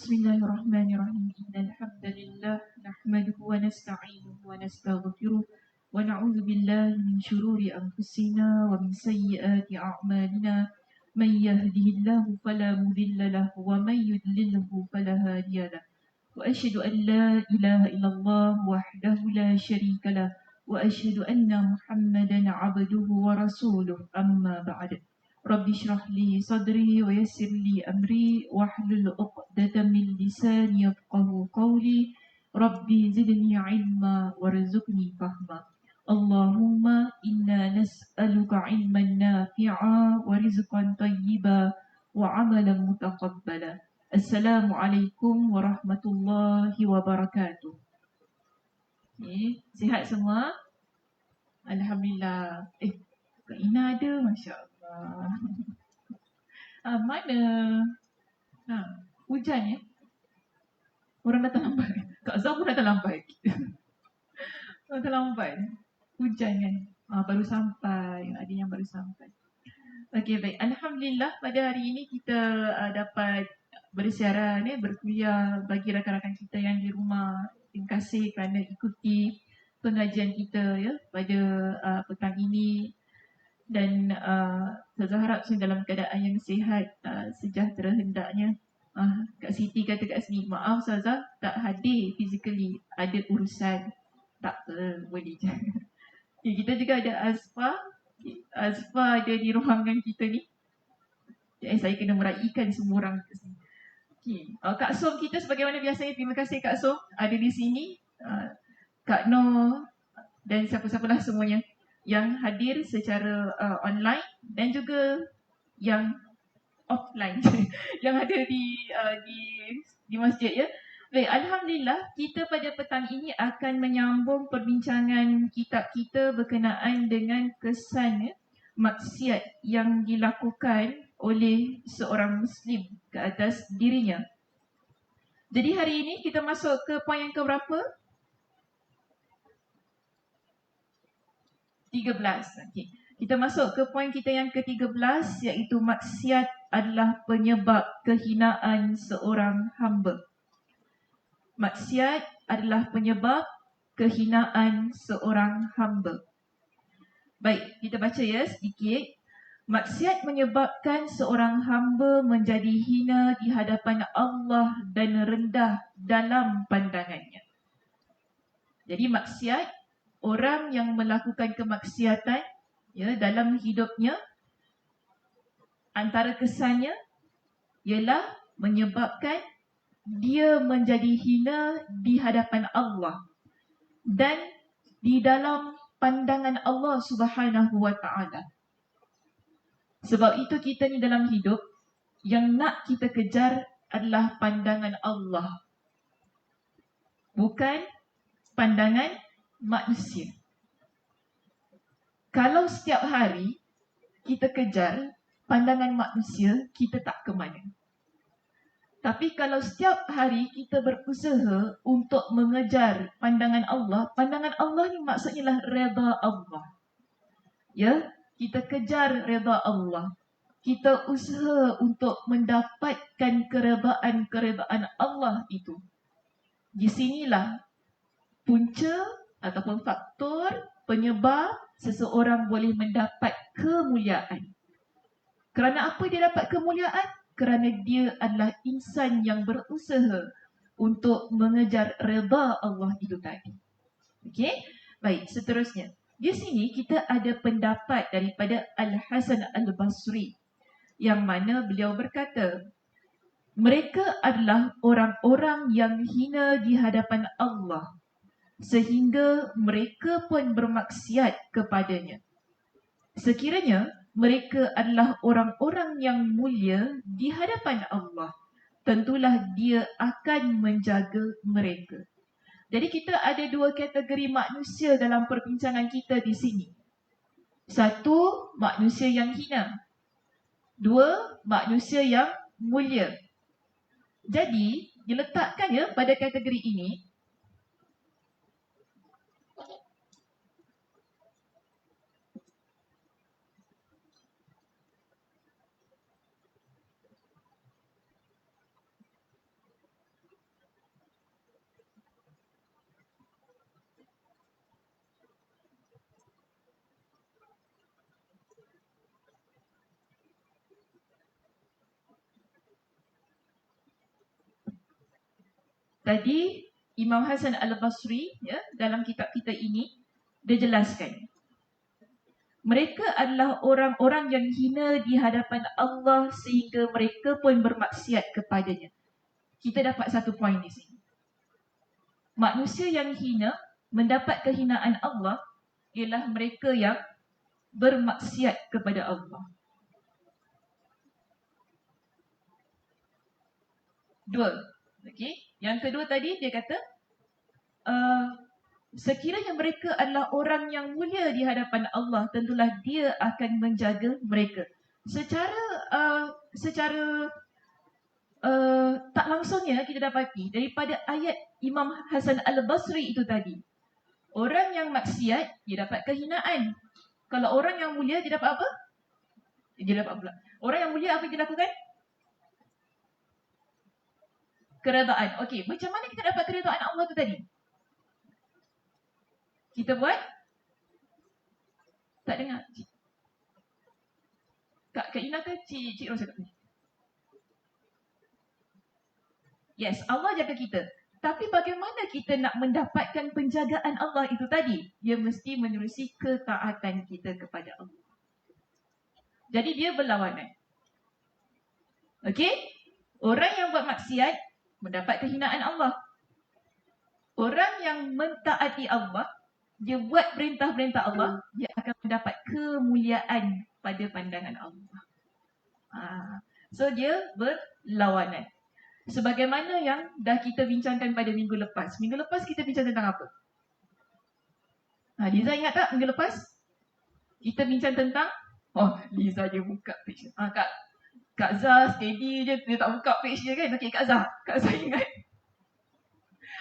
Bismillahirrahmanirrahim. Innal hamdalillah nahmaduhu wa nasta'inuhu wa nastaghfiruh wa na'udzu billahi min shururi anfusina wa min sayyiati a'malina. Man yahdihillahu fala mudilla lahu wa man yudlilhu fala hadiya lahu. Wa asyhadu an la ilaha illallah wahdahu la syarika lah wa asyhadu anna Muhammadan 'abduhu wa rasuluh. Amma ba'd. Rabbi shrah li sadri wa yassir li amri wahlul 'uqdatam min lisani yafqahu qawli. Rabbi zidni 'ilma warzuqni fahma. Allahumma inna nas'aluka 'ilman nafi'a wa rizqan thayyiba wa 'amalan mutaqabbala. Assalamualaikum warahmatullahi wabarakatuh. Okay, sihat semua? Alhamdulillah. Kak Ina ada, Masya Allah. Mana? Hujan ya? Orang datang lambat. Kak Zah pun datang lambat. Datang lambat. Hujan kan? Baru sampai. Ada yang baru sampai. Okey, baik. Alhamdulillah pada hari ini kita dapat bersiaran, berkuliah bagi rakan-rakan kita yang di rumah. Terima kasih kerana ikuti pengajian kita ya pada petang ini. Dan saya harap saya dalam keadaan yang sihat, sejahtera hendaknya. Kak Siti kata kat sini, maaf Ustazah tak hadir physically, ada urusan. Tak apa, boleh je. Okay, kita juga ada Azfa ada di ruangan kita ni. Saya kena meraihkan semua orang kat sini. Okay. Kak Som kita sebagaimana biasanya, terima kasih Kak Som ada di sini. Kak Noh dan siapa-siapalah semuanya yang hadir secara online dan juga yang offline yang ada di masjid ya. Baik, alhamdulillah kita pada petang ini akan menyambung perbincangan kitab kita berkenaan dengan kesan maksiat yang dilakukan oleh seorang Muslim ke atas dirinya. Jadi hari ini kita masuk ke poin yang keberapa? 13. Okay. Kita masuk ke poin kita yang ke-13, iaitu maksiat adalah penyebab kehinaan seorang hamba. Maksiat adalah penyebab kehinaan seorang hamba. Baik, kita baca ya sedikit. Maksiat menyebabkan seorang hamba menjadi hina di hadapan Allah dan rendah dalam pandangannya. Jadi maksiat, orang yang melakukan kemaksiatan ya dalam hidupnya, antara kesannya ialah menyebabkan dia menjadi hina di hadapan Allah dan di dalam pandangan Allah Subhanahu wa taala. Sebab itu kita ni dalam hidup yang nak kita kejar adalah pandangan Allah, bukan pandangan manusia. Kalau setiap hari kita kejar pandangan manusia, kita tak ke mana. Tapi kalau setiap hari kita berusaha untuk mengejar pandangan Allah ni maksudnya lah redha Allah. Ya, kita kejar redha Allah. Kita usaha untuk mendapatkan keredaan Allah itu. Di sinilah punca ataupun faktor penyebab seseorang boleh mendapat kemuliaan. Kerana apa dia dapat kemuliaan? Kerana dia adalah insan yang berusaha untuk mengejar redha Allah itu tadi. Okey? Baik, seterusnya. Di sini kita ada pendapat daripada Al-Hasan Al-Basri yang mana beliau berkata, mereka adalah orang-orang yang hina di hadapan Allah sehingga mereka pun bermaksiat kepadanya. Sekiranya mereka adalah orang-orang yang mulia di hadapan Allah, tentulah dia akan menjaga mereka. Jadi kita ada dua kategori manusia dalam perbincangan kita di sini. Satu, manusia yang hina. Dua, manusia yang mulia. Jadi diletakkan ya pada kategori ini, Tadi Imam Hasan Al-Basri ya, dalam kitab kita ini dia jelaskan mereka adalah orang-orang yang hina di hadapan Allah sehingga mereka pun bermaksiat kepadanya. Kita dapat satu poin di sini. Manusia yang hina mendapat kehinaan Allah ialah mereka yang bermaksiat kepada Allah. Dua. Okey. Yang kedua tadi dia kata sekiranya mereka adalah orang yang mulia di hadapan Allah, tentulah dia akan menjaga mereka. Secara tak langsungnya kita dapati daripada ayat Imam Hasan Al-Basri itu tadi, orang yang maksiat dia dapat kehinaan. Kalau orang yang mulia dia dapat apa? Dia dapat pula. Orang yang mulia apa yang dia lakukan? Keredaan. Okey, macam mana kita dapat keredaan Allah tu tadi? Kita buat? Tak dengar. Kak Ina ke Cik Ros cakap ni? Yes, Allah jaga kita. Tapi bagaimana kita nak mendapatkan penjagaan Allah itu tadi? Dia mesti menerusi ketaatan kita kepada Allah. Jadi dia berlawanan. Okey? Orang yang buat maksiat mendapat kehinaan Allah. Orang yang mentaati Allah, dia buat perintah-perintah Allah, dia akan mendapat kemuliaan pada pandangan Allah. So dia berlawanan. Sebagaimana yang dah kita bincangkan pada minggu lepas. Minggu lepas kita bincang tentang apa? Liza ingat tak minggu lepas? Kita bincang tentang Liza je buka page. Kak Zah steady je, dia tak buka page dia kan. Okey, Kak Zah ingat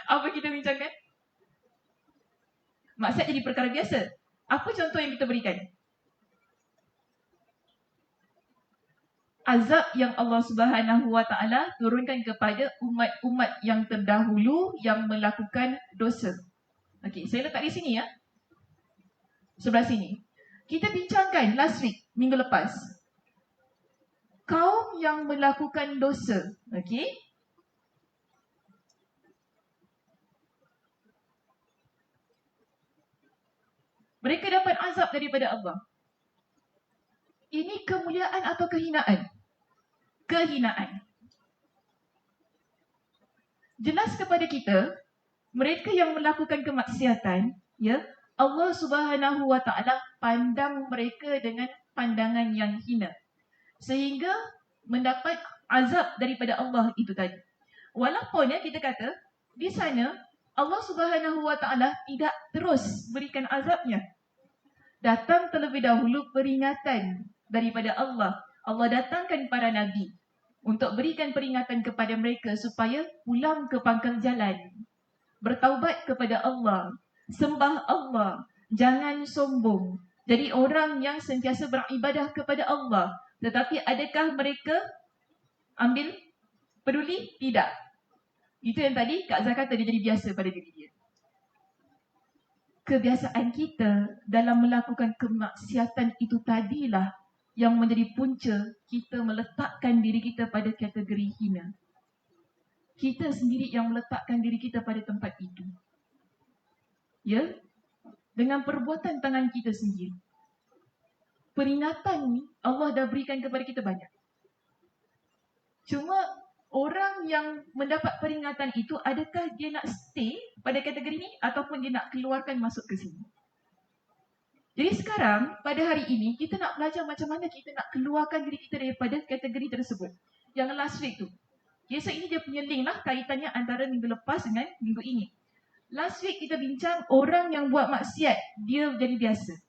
apa kita bincangkan? Maksiat jadi perkara biasa. Apa contoh yang kita berikan? Azab yang Allah Subhanahu Wa Taala turunkan kepada umat-umat yang terdahulu yang melakukan dosa. Okey, saya letak di sini ya. Sebelah sini. Kita bincangkan last week, minggu lepas. Kaum yang melakukan dosa, okey? Mereka dapat azab daripada Allah. Ini kemuliaan atau kehinaan? Kehinaan. Jelas kepada kita, mereka yang melakukan kemaksiatan, ya, Allah Subhanahu Wa Taala pandang mereka dengan pandangan yang hina, sehingga mendapat azab daripada Allah itu tadi. Walaupun ya kita kata di sana Allah Subhanahu Wa Taala tidak terus berikan azabnya. Datang terlebih dahulu peringatan daripada Allah. Allah datangkan para nabi untuk berikan peringatan kepada mereka supaya pulang ke pangkal jalan. Bertaubat kepada Allah, sembah Allah, jangan sombong. Jadi orang yang sentiasa beribadah kepada Allah. Tetapi adakah mereka ambil peduli? Tidak. Itu yang tadi Kak Zah kata dia jadi biasa pada diri dia. Kebiasaan kita dalam melakukan kemaksiatan itu tadilah yang menjadi punca kita meletakkan diri kita pada kategori hina. Kita sendiri yang meletakkan diri kita pada tempat itu. Ya? Dengan perbuatan tangan kita sendiri. Peringatan ni Allah dah berikan kepada kita banyak. Cuma orang yang mendapat peringatan itu, adakah dia nak stay pada kategori ni ataupun dia nak keluarkan masuk ke sini? Jadi sekarang, pada hari ini, kita nak belajar macam mana kita nak keluarkan diri kita daripada kategori tersebut. Yang last week tu. Okay, so ini dia punya link lah kaitannya antara minggu lepas dengan minggu ini. Last week kita bincang orang yang buat maksiat, dia jadi biasa.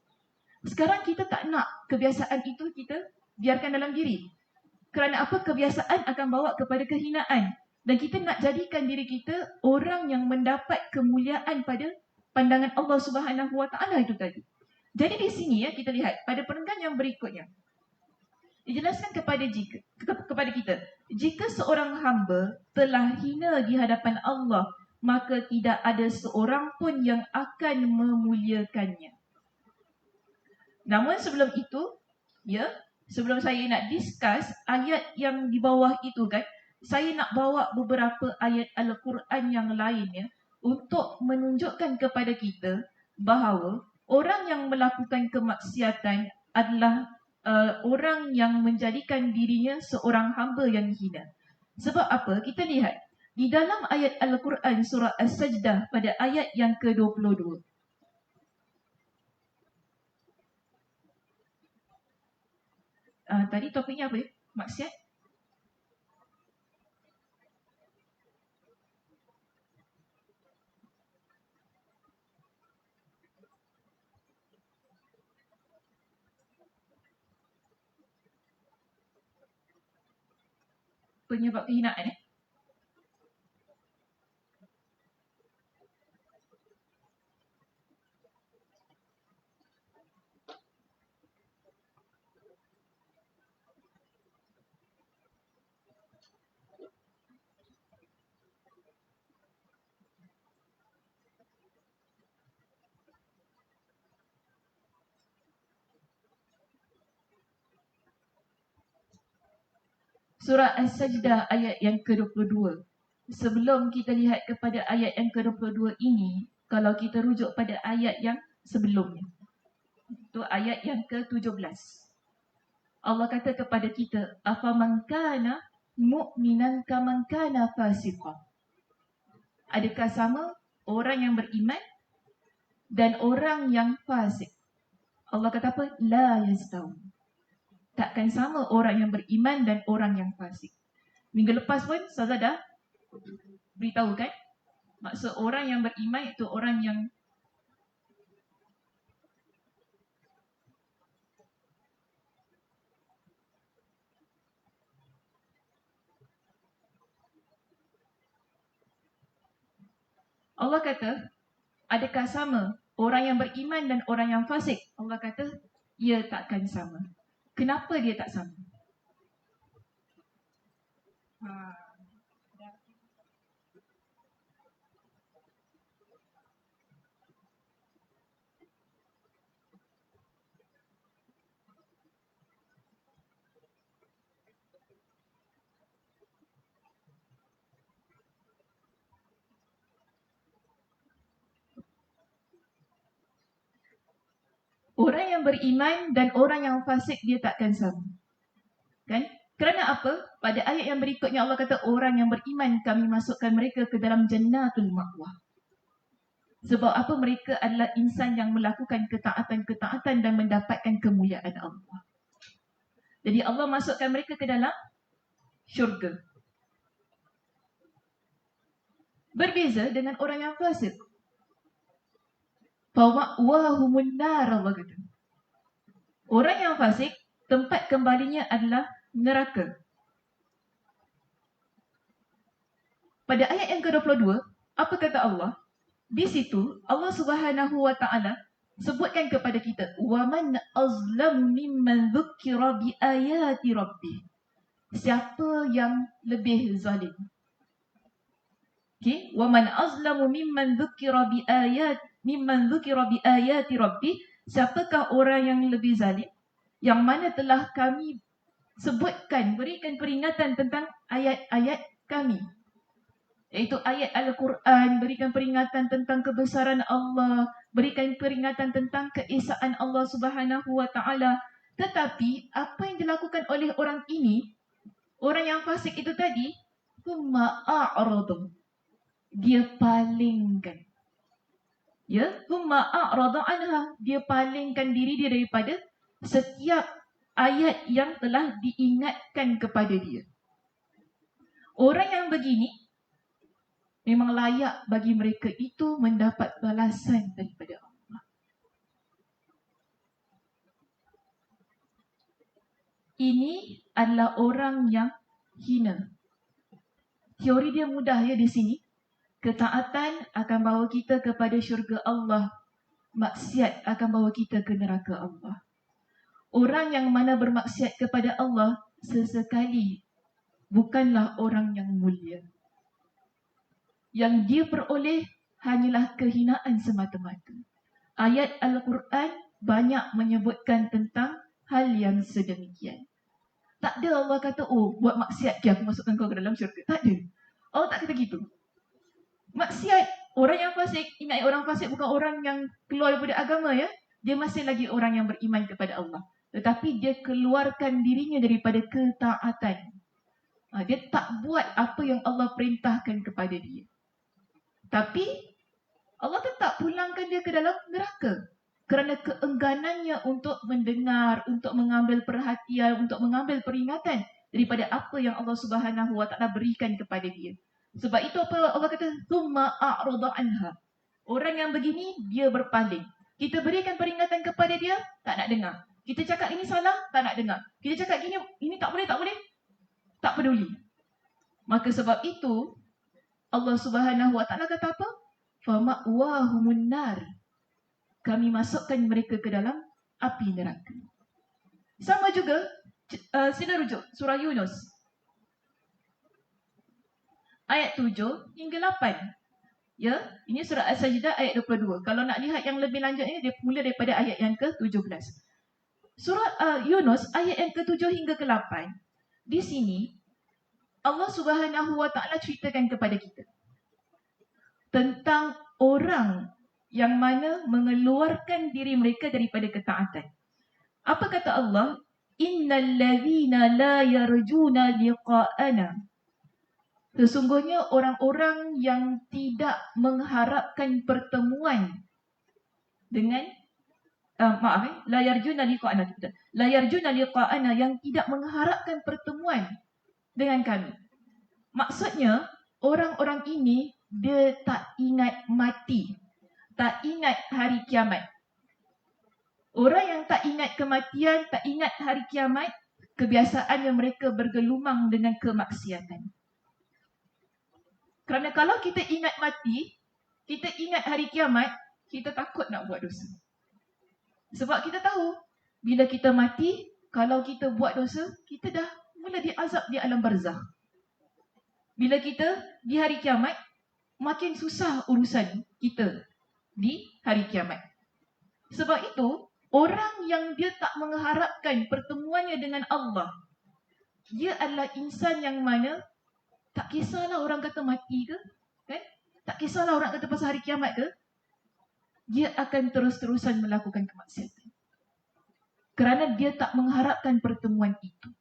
Sekarang kita tak nak kebiasaan itu kita biarkan dalam diri. Kerana apa? Kebiasaan akan bawa kepada kehinaan. Dan kita nak jadikan diri kita orang yang mendapat kemuliaan pada pandangan Allah Subhanahu Wa Taala itu tadi. Jadi di sini ya kita lihat pada perenggan yang berikutnya. Dijelaskan kepada kita, jika seorang hamba telah hina di hadapan Allah, maka tidak ada seorang pun yang akan memuliakannya. Namun sebelum itu, ya, sebelum saya nak discuss ayat yang di bawah itu kan, saya nak bawa beberapa ayat Al-Quran yang lain ya, untuk menunjukkan kepada kita bahawa orang yang melakukan kemaksiatan adalah orang yang menjadikan dirinya seorang hamba yang hina. Sebab apa? Kita lihat di dalam ayat Al-Quran surah As-Sajdah pada ayat yang ke-22. Tadi topiknya apa ya? Maksiat? Penyebab kehinaan eh? Surah As-Sajdah ayat yang ke-22. Sebelum kita lihat kepada ayat yang ke-22 ini, kalau kita rujuk pada ayat yang sebelumnya, itu ayat yang ke-17. Allah kata kepada kita, afaman kana mu'minan kaman kana fasiqan. Adakah sama orang yang beriman dan orang yang fasik? Allah kata apa? La yastawun. Takkan sama orang yang beriman dan orang yang fasik. Minggu lepas pun Ustazah dah beritahu kan, maksud orang yang beriman itu orang yang Allah kata, adakah sama orang yang beriman dan orang yang fasik? Allah kata, ia takkan sama. Kenapa dia tak sama? Orang yang beriman dan orang yang fasik dia takkan sama. Kan? Kerana apa? Pada ayat yang berikutnya Allah kata orang yang beriman kami masukkan mereka ke dalam jannatul ma'wah. Sebab apa? Mereka adalah insan yang melakukan ketaatan-ketaatan dan mendapatkan kemuliaan Allah. Jadi Allah masukkan mereka ke dalam syurga. Berbeza dengan orang yang fasik. Fawa'wahumun nar, Allah kata. Orang yang fasik, tempat kembalinya adalah neraka. Pada ayat yang ke-22, apa kata Allah? Di situ Allah Subhanahu wa taala sebutkan kepada kita, "Wa man azlamu mimman dzukira bi ayati rabbih." Siapa yang lebih zalim? Okey, "Wa man azlamu mimman dzukira bi ayati rabbih." Siapakah orang yang lebih zalim? Yang mana telah kami sebutkan, berikan peringatan tentang ayat-ayat kami, iaitu ayat Al-Quran, berikan peringatan tentang kebesaran Allah, berikan peringatan tentang keesaan Allah Subhanahu wa taala. Tetapi apa yang dilakukan oleh orang ini, orang yang fasik itu tadi, humma a'radu, dia palingkan. Ya, humma a'rada anha, dia palingkan diri dia daripada setiap ayat yang telah diingatkan kepada dia. Orang yang begini memang layak bagi mereka itu mendapat balasan daripada Allah. Ini adalah orang yang hina. Teori dia mudah ya di sini. Ketaatan akan bawa kita kepada syurga Allah. Maksiat akan bawa kita ke neraka Allah. Orang yang mana bermaksiat kepada Allah sesekali bukanlah orang yang mulia. Yang dia peroleh hanyalah kehinaan semata-mata. Ayat Al-Quran banyak menyebutkan tentang hal yang sedemikian. Tak ada Allah kata, oh buat maksiat ke aku masukkan kau ke dalam syurga. Tak ada. Allah tak kata gitu. Maksiat, orang yang fasik, ingat orang fasik bukan orang yang keluar daripada agama ya. Dia masih lagi orang yang beriman kepada Allah. Tetapi dia keluarkan dirinya daripada ketaatan. Dia tak buat apa yang Allah perintahkan kepada dia. Tapi Allah tetap pulangkan dia ke dalam neraka. Kerana keengganannya untuk mendengar, untuk mengambil perhatian, untuk mengambil peringatan daripada apa yang Allah Subhanahu Wa Taala berikan kepada dia. Sebab itu apa Allah kata, "Tsumma a'rada anha." Orang yang begini dia berpaling. Kita berikan peringatan kepada dia, tak nak dengar. Kita cakap ini salah, tak nak dengar. Kita cakap gini, ini tak boleh, tak peduli. Maka sebab itu Allah Subhanahu Wa Taala kata apa? "Fama'wahumun nar." Kami masukkan mereka ke dalam api neraka. Sama juga, sila rujuk surah Yunus ayat 7 hingga 8. Ya, ini surah As-Sajdah ayat 22. Kalau nak lihat yang lebih lanjutnya, dia mula daripada ayat yang ke-17. Surah Yunus ayat yang ke-7 hingga ke-8. Di sini Allah Subhanahu Wa Taala ceritakan kepada kita tentang orang yang mana mengeluarkan diri mereka daripada ketaatan. Apa kata Allah? Innal ladzina la yarjuna liqa'ana. Sesungguhnya orang-orang yang tidak mengharapkan pertemuan dengan la yarjuna liqa'ana. La yarjuna liqa'ana, yang tidak mengharapkan pertemuan dengan kami. Maksudnya orang-orang ini dia tak ingat mati, tak ingat hari kiamat. Orang yang tak ingat kematian, tak ingat hari kiamat, kebiasaannya mereka bergelumang dengan kemaksiatan. Kerana kalau kita ingat mati, kita ingat hari kiamat, kita takut nak buat dosa. Sebab kita tahu, bila kita mati, kalau kita buat dosa, kita dah mula diazab di alam barzakh. Bila kita di hari kiamat, makin susah urusan kita di hari kiamat. Sebab itu, orang yang dia tak mengharapkan pertemuannya dengan Allah, dia adalah insan yang mana tak kisahlah orang kata mati ke, kan? Tak kisahlah orang kata pasal hari kiamat ke, dia akan terus-terusan melakukan kemaksiatan. Kerana dia tak mengharapkan pertemuan itu.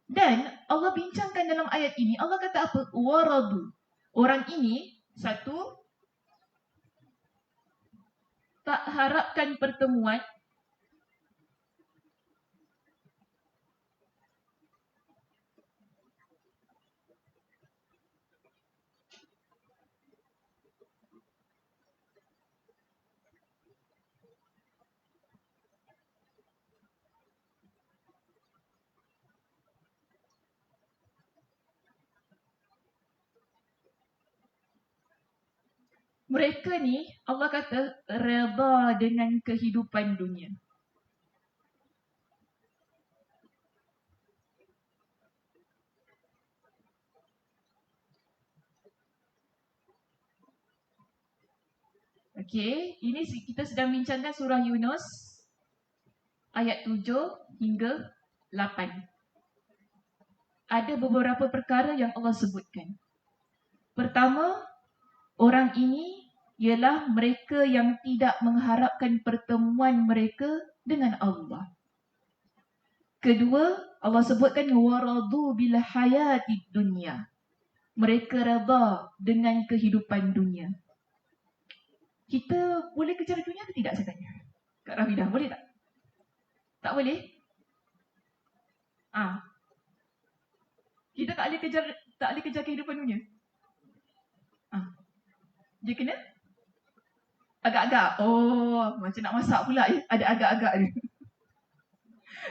Dan Allah bincangkan dalam ayat ini, Allah kata apa? Waradu. Orang ini, satu, tak harapkan pertemuan. Mereka ni, Allah kata, redha dengan kehidupan dunia. Okey, ini kita sedang bincangkan surah Yunus ayat 7 hingga 8. Ada beberapa perkara yang Allah sebutkan. Pertama, orang ini ialah mereka yang tidak mengharapkan pertemuan mereka dengan Allah. Kedua, Allah sebutkan waradu bil hayatid dunya. Mereka redha dengan kehidupan dunia. Kita boleh kejar dunia atau tidak, saya tanya? Kak Rafidah, boleh tak? Tak boleh? Kita tak boleh kejar kehidupan dunia. Dia kena agak-agak. Oh, macam nak masak pula ya. Ada agak-agak dia.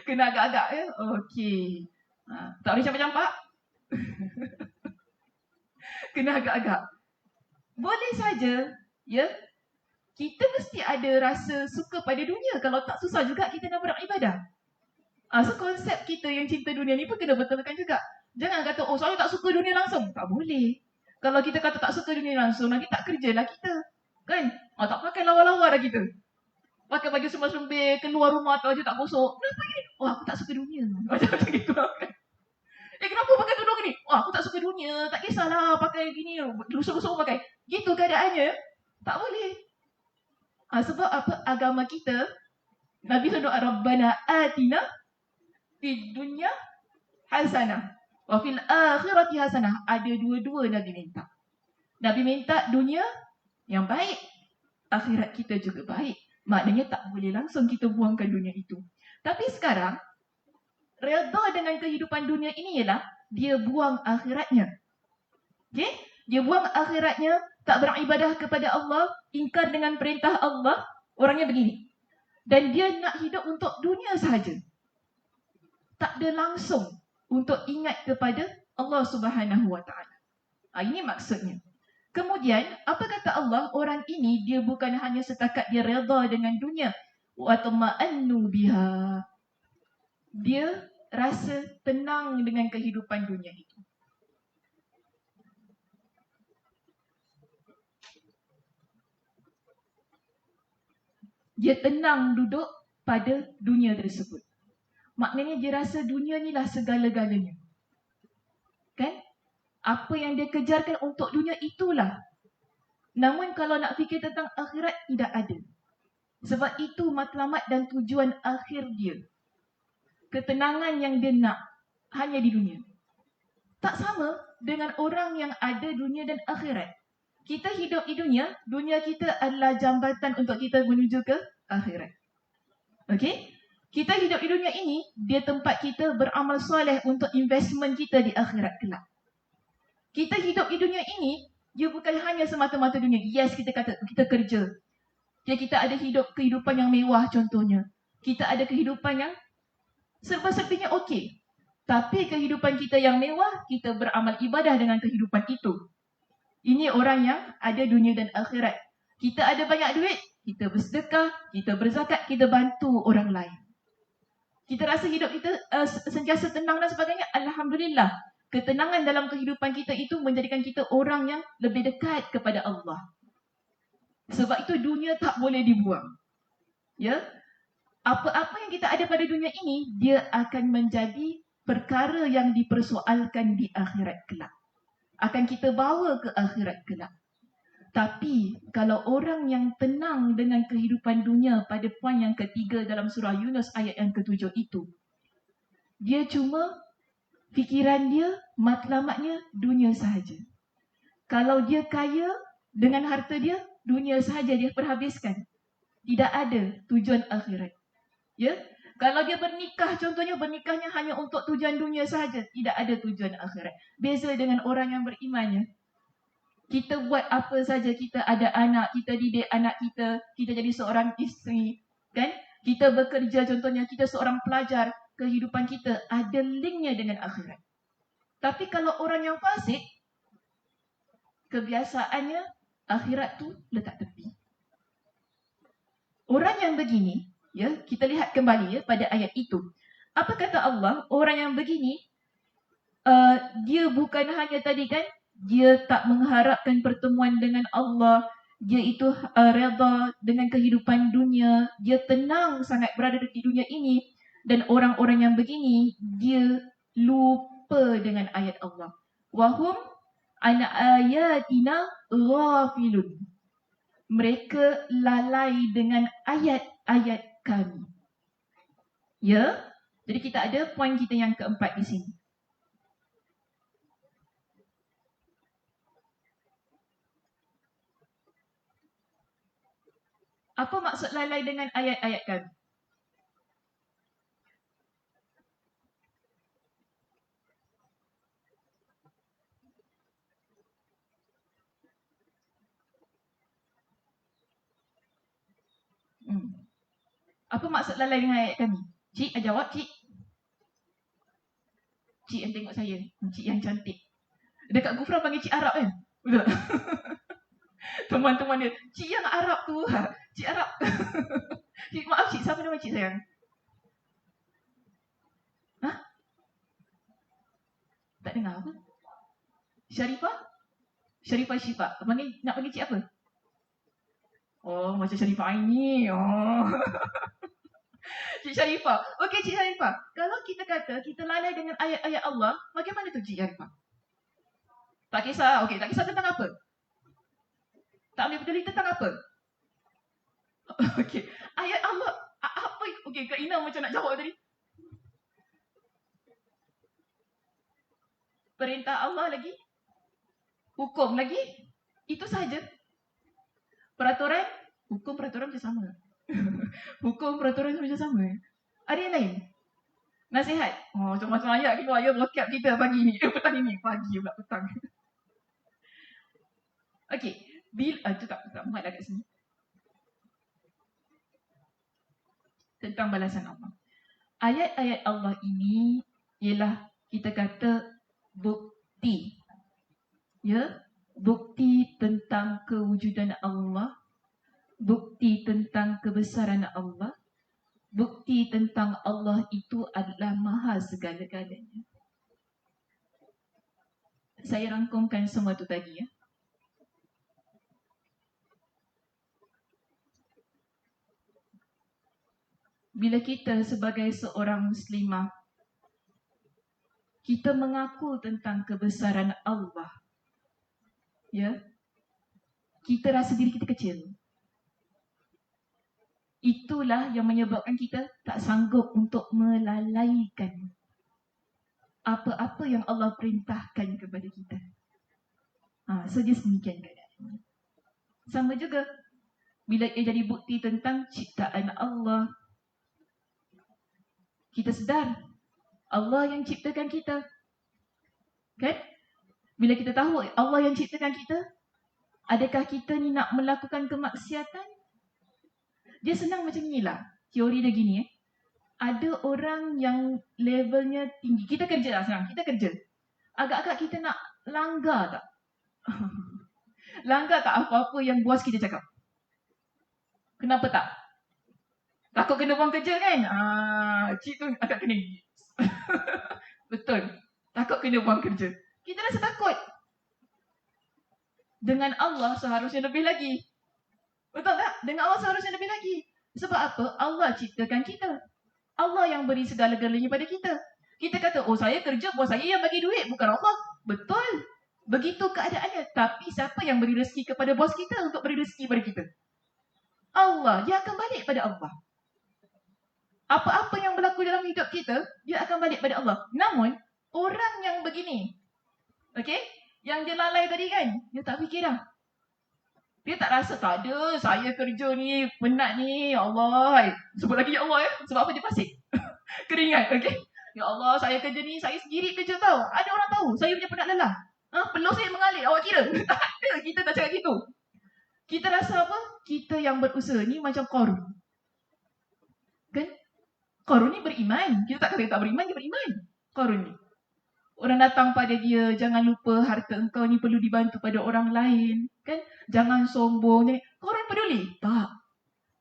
Kena agak-agak ya. Okey. Tak boleh campak-campak. Kena agak-agak. Boleh saja, ya. Kita mesti ada rasa suka pada dunia. Kalau tak, susah juga kita nak beribadah. So konsep kita yang cinta dunia ni pun kena betulkan juga. Jangan kata, oh saya tak suka dunia langsung. Tak boleh. Kalau kita kata tak suka dunia langsung, nanti tak kerjalah kita. Kan? Tak pakai lawa-lawa dah kita. Pakai baju sembah-sembih, keluar rumah tu aja tak gosok. Kenapa gini? wah aku tak suka dunia. Macam gitu kan. Kenapa pakai tudung ni? Wah, aku tak suka dunia. Tak kisahlah pakai gini. Lusuh-lusuh pakai. Gitu keadaannya. Tak boleh. Sebab apa? Agama kita, Nabi doa Rabbana atina fid dunya hasanah wa fil akhirati hasanah. Ada dua-dua Nabi minta. Nabi minta dunia yang baik, akhirat kita juga baik. Maknanya tak boleh langsung kita buangkan dunia itu. Tapi sekarang, redha dengan kehidupan dunia ini ialah dia buang akhiratnya. Okay? Dia buang akhiratnya, tak beribadah kepada Allah, ingkar dengan perintah Allah, orangnya begini. Dan dia nak hidup untuk dunia sahaja. Tak ada langsung untuk ingat kepada Allah Subhanahu Wa Taala. Ini maksudnya. Kemudian, apa kata Allah? Orang ini dia bukan hanya setakat dia redha dengan dunia, wa tama'annu biha. Dia rasa tenang dengan kehidupan dunia itu. Dia tenang duduk pada dunia tersebut. Maknanya dia rasa dunia ni lah segala-galanya. Kan? Apa yang dia kejarkan untuk dunia itulah. Namun kalau nak fikir tentang akhirat, tidak ada. Sebab itu matlamat dan tujuan akhir dia. Ketenangan yang dia nak hanya di dunia. Tak sama dengan orang yang ada dunia dan akhirat. Kita hidup di dunia kita adalah jambatan untuk kita menuju ke akhirat. Okey? Kita hidup di dunia ini, dia tempat kita beramal soleh untuk investment kita di akhirat kelak. Kita hidup di dunia ini, dia bukan hanya semata-mata dunia. Yes, kita kata kita kerja. Kita ada kehidupan yang mewah contohnya. Kita ada kehidupan yang serba-serbinya okey. Tapi kehidupan kita yang mewah, kita beramal ibadah dengan kehidupan itu. Ini orang yang ada dunia dan akhirat. Kita ada banyak duit, kita bersedekah, kita berzakat, kita bantu orang lain. Kita rasa hidup kita sentiasa tenang dan sebagainya. Alhamdulillah. Ketenangan dalam kehidupan kita itu menjadikan kita orang yang lebih dekat kepada Allah. Sebab itu dunia tak boleh dibuang. Ya? Apa-apa yang kita ada pada dunia ini, dia akan menjadi perkara yang dipersoalkan di akhirat kelak. Akan kita bawa ke akhirat kelak. Tapi kalau orang yang tenang dengan kehidupan dunia pada poin yang ketiga dalam surah Yunus ayat yang ke-7 itu, dia cuma fikiran dia, matlamatnya dunia sahaja. Kalau dia kaya dengan harta dia, dunia sahaja dia perhabiskan. Tidak ada tujuan akhirat. Ya? Kalau dia bernikah, contohnya bernikahnya hanya untuk tujuan dunia sahaja, tidak ada tujuan akhirat. Beza dengan orang yang berimannya. Kita buat apa saja, kita ada anak, kita didik anak kita, kita jadi seorang isteri, kan? Kita bekerja contohnya, kita seorang pelajar, kehidupan kita ada linknya dengan akhirat. Tapi kalau orang yang fasik, kebiasaannya akhirat tu letak tepi. Orang yang begini, ya, kita lihat kembali ya pada ayat itu. Apa kata Allah? Orang yang begini, dia bukan hanya tadi kan, dia tak mengharapkan pertemuan dengan Allah, dia itu redha dengan kehidupan dunia, dia tenang sangat berada di dunia ini. Dan orang-orang yang begini, dia lupa dengan ayat Allah. Wahum an ayatina ghafilun. Mereka lalai dengan ayat-ayat kami. Ya? Jadi kita ada poin kita yang keempat di sini. Apa maksud lalai dengan ayat-ayat kami? Apa maksud lalai dengan ayat kami? Cik, jawab cik. Cik yang tengok saya. Cik yang cantik. Dekat Gufra panggil cik Arab kan? Betul. Teman-teman dia, cik yang Arab tu. Cik Arab. Cik, maaf cik, siapa nama cik sayang? Hah? Tak dengar apa? Syarifah? Syarifah Syifa. Nak panggil cik apa? Oh, macam Syarifah Aini. Oh. Cik Sharifah. Okey Cik Sharifah, kalau kita kata kita lalai dengan ayat-ayat Allah, bagaimana tu Cik Sharifah? Tak kisah. Okey, tak kisah tentang apa? Tak boleh peduli tentang apa? Okey. Ayat Allah apa? Okey, Kak Ina macam nak jawab tadi. Perintah Allah lagi? Hukum lagi? Itu sahaja. Peraturan? Hukum peraturan macam sama. Hukum peraturan macam sama. Ada yang lain? Nasihat? Oh, macam-macam ayat keluar ya blokap kita pagi ni. Petang ini. Pagi pula petang. Okey. Tu tak muat dah kat sini. Tentang balasan Allah. Ayat-ayat Allah ini ialah kita kata bukti. Ya, bukti tentang kewujudan Allah, bukti tentang kebesaran Allah, bukti tentang Allah itu adalah maha segala-galanya. Saya rangkumkan semua tu tadi ya. Bila kita sebagai seorang muslimah, kita mengaku tentang kebesaran Allah, ya, kita rasa diri kita kecil. Itulah yang menyebabkan kita tak sanggup untuk melalaikan apa-apa yang Allah perintahkan kepada kita. So dia demikian keadaan. Sama juga bila ia jadi bukti tentang ciptaan Allah, kita sedar Allah yang ciptakan kita. Kan? Bila kita tahu Allah yang ciptakan kita, adakah kita ni nak melakukan kemaksiatan? Dia senang macam inilah. Teori dia gini Ada orang yang levelnya tinggi. Kita kerja lah sekarang. Kita kerja. Agak-agak kita nak langgar tak? Langgar tak apa-apa yang bos kita cakap? Kenapa tak? Takut kena buang kerja kan? Cik tu agak kena gigit. Betul. Takut kena buang kerja. Kita rasa takut. Dengan Allah seharusnya lebih lagi. Betul tak? Dengan Allah seharusnya lebih lagi. Sebab apa? Allah ciptakan kita. Allah yang beri segala-galanya pada kita. Kita kata, oh saya kerja, bos saya yang bagi duit, bukan Allah. Betul. Begitu keadaannya. Tapi siapa yang beri rezeki kepada bos kita untuk beri rezeki pada kita? Allah. Dia akan balik pada Allah. Apa-apa yang berlaku dalam hidup kita, dia akan balik pada Allah. Namun, orang yang begini, yang dia lalai tadi kan, dia tak fikir dah. Dia tak rasa, tak ada, saya kerja ni, penat ni, ya Allah. Sebut lagi ya Allah sebab apa dia pasik? Keringat, Ya Allah, saya kerja ni, saya sendiri kerja tau. Ada orang tahu, saya punya penat lelah. Peluh saya mengalir, awak kira? Tak ada, kita tak cakap gitu. Kita rasa apa? Kita yang berusaha ni macam Qarun. Kan? Qarun ni beriman. Kita tak kata dia tak beriman, dia beriman. Qarun ni. Orang datang pada dia, jangan lupa harta engkau ni perlu dibantu pada orang lain. Kan? Jangan sombong. Korang peduli? Tak.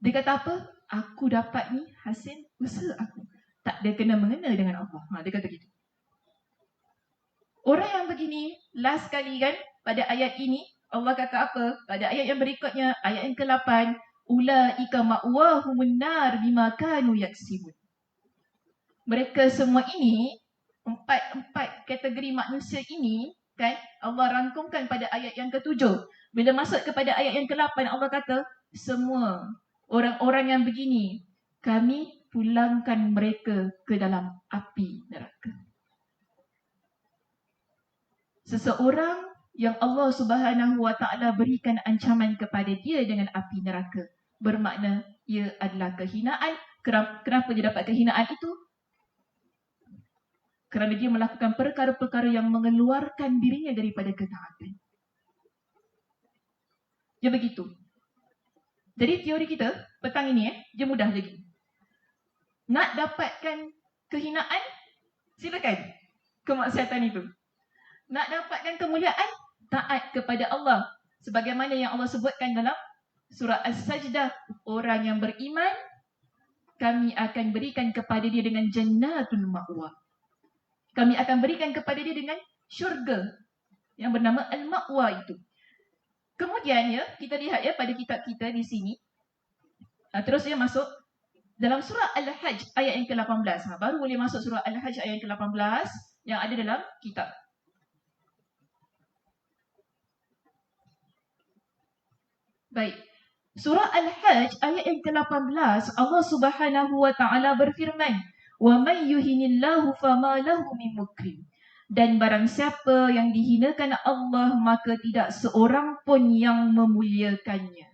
Dia kata apa? Aku dapat ni hasil usaha aku. Tak ada kena mengena dengan Allah. Dia kata gitu. Orang yang begini, last kali kan, pada ayat ini, Allah kata apa? Pada ayat yang berikutnya, ayat yang ke-8, Ulaika ma'wahumun nar bima kanu yaksibun. Mereka semua ini, empat kategori manusia ini, kan, Allah rangkumkan pada ayat yang ke-7. Bila masuk kepada ayat yang ke-8, Allah kata, semua orang-orang yang begini, kami pulangkan mereka ke dalam api neraka. Seseorang yang Allah Subhanahu Wa Taala berikan ancaman kepada dia dengan api neraka, bermakna ia adalah kehinaan. Kenapa dia dapat kehinaan itu? Kerana dia melakukan perkara-perkara yang mengeluarkan dirinya daripada ketaatan. Dia begitu. Jadi teori kita petang ini dia mudah lagi. Nak dapatkan kehinaan, silakan kemaksiatan itu. Nak dapatkan kemuliaan, taat kepada Allah. Sebagaimana yang Allah sebutkan dalam surah As-Sajdah, orang yang beriman, kami akan berikan kepada dia dengan jannatul ma'wa. Kami akan berikan kepada dia dengan syurga yang bernama Al-Ma'wa itu. Kemudian kita lihat pada kitab kita di sini. Terus dia masuk Dalam surah Al-Hajj ayat yang ke-18. Baru boleh masuk surah Al-Hajj ayat yang ke-18 yang ada dalam kitab. Baik. Surah Al-Hajj ayat yang ke-18, Allah Subhanahu wa taala berfirman, "Wa may yuhinillahu fama lahu min mukrim." Dan barang siapa yang dihinakan Allah, maka tidak seorang pun yang memuliakannya.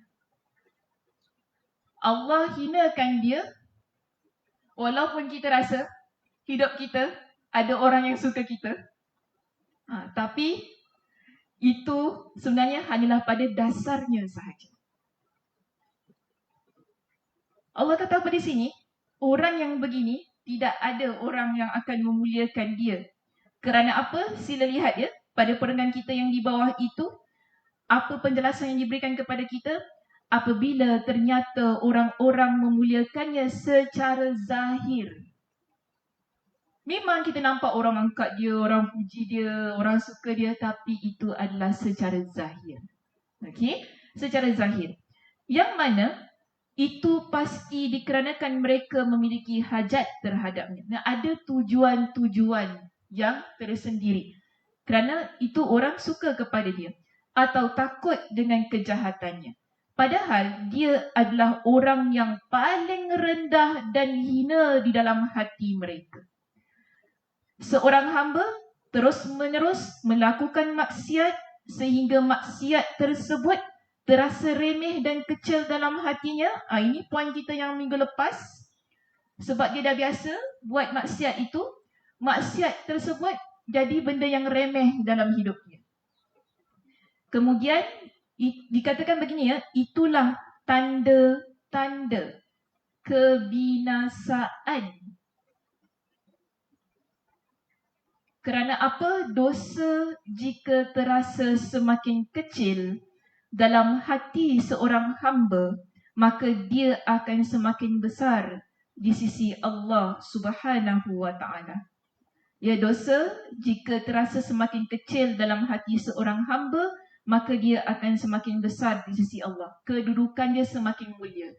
Allah hinakan dia, walaupun kita rasa hidup kita ada orang yang suka kita. Tapi itu sebenarnya hanyalah pada dasarnya sahaja. Allah kata pada sini, orang yang begini tidak ada orang yang akan memuliakan dia. Kerana apa? Sila lihat ya, pada perengan kita yang di bawah itu, apa penjelasan yang diberikan kepada kita? Apabila ternyata orang-orang memuliakannya secara zahir. Memang kita nampak orang angkat dia, orang puji dia, orang suka dia, tapi itu adalah secara zahir. Okey? Secara zahir. Yang mana itu pasti dikarenakan mereka memiliki hajat terhadapnya. Ada tujuan-tujuan yang tersendiri. Kerana itu orang suka kepada dia atau takut dengan kejahatannya. Padahal dia adalah orang yang paling rendah dan hina di dalam hati mereka. Seorang hamba terus-menerus melakukan maksiat sehingga maksiat tersebut terasa remeh dan kecil dalam hatinya. Ini poin kita yang minggu lepas. Sebab dia dah biasa buat maksiat itu, maksiat tersebut jadi benda yang remeh dalam hidupnya. Kemudian dikatakan begini ya, itulah tanda-tanda kebinasaan. Kerana apa? Dosa jika terasa semakin kecil dalam hati seorang hamba, maka dia akan semakin besar di sisi Allah Subhanahu wa taala. Ya, dosa jika terasa semakin kecil dalam hati seorang hamba, maka dia akan semakin besar di sisi Allah. Kedudukan dia semakin mulia.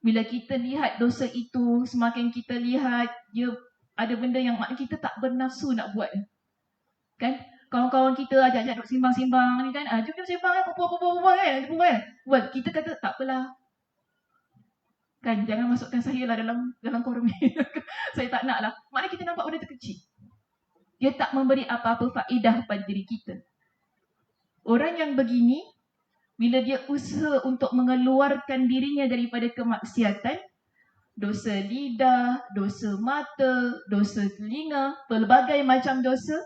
Bila kita lihat dosa itu, semakin kita lihat dia ada benda yang maknanya kita tak bernafsu nak buat. Kan? Kawan-kawan kita ajak-ajak duk simbang-simbang ni kan. Jom kita simbang kan, berbual kan. Well, kita kata tak apalah. Kan, jangan masukkan saya lah dalam forum ni. Saya tak nak lah. Maknanya kita nampak benda tu kecil. Dia tak memberi apa-apa faedah pada diri kita. Orang yang begini, bila dia usaha untuk mengeluarkan dirinya daripada kemaksiatan, dosa lidah, dosa mata, dosa telinga, pelbagai macam dosa,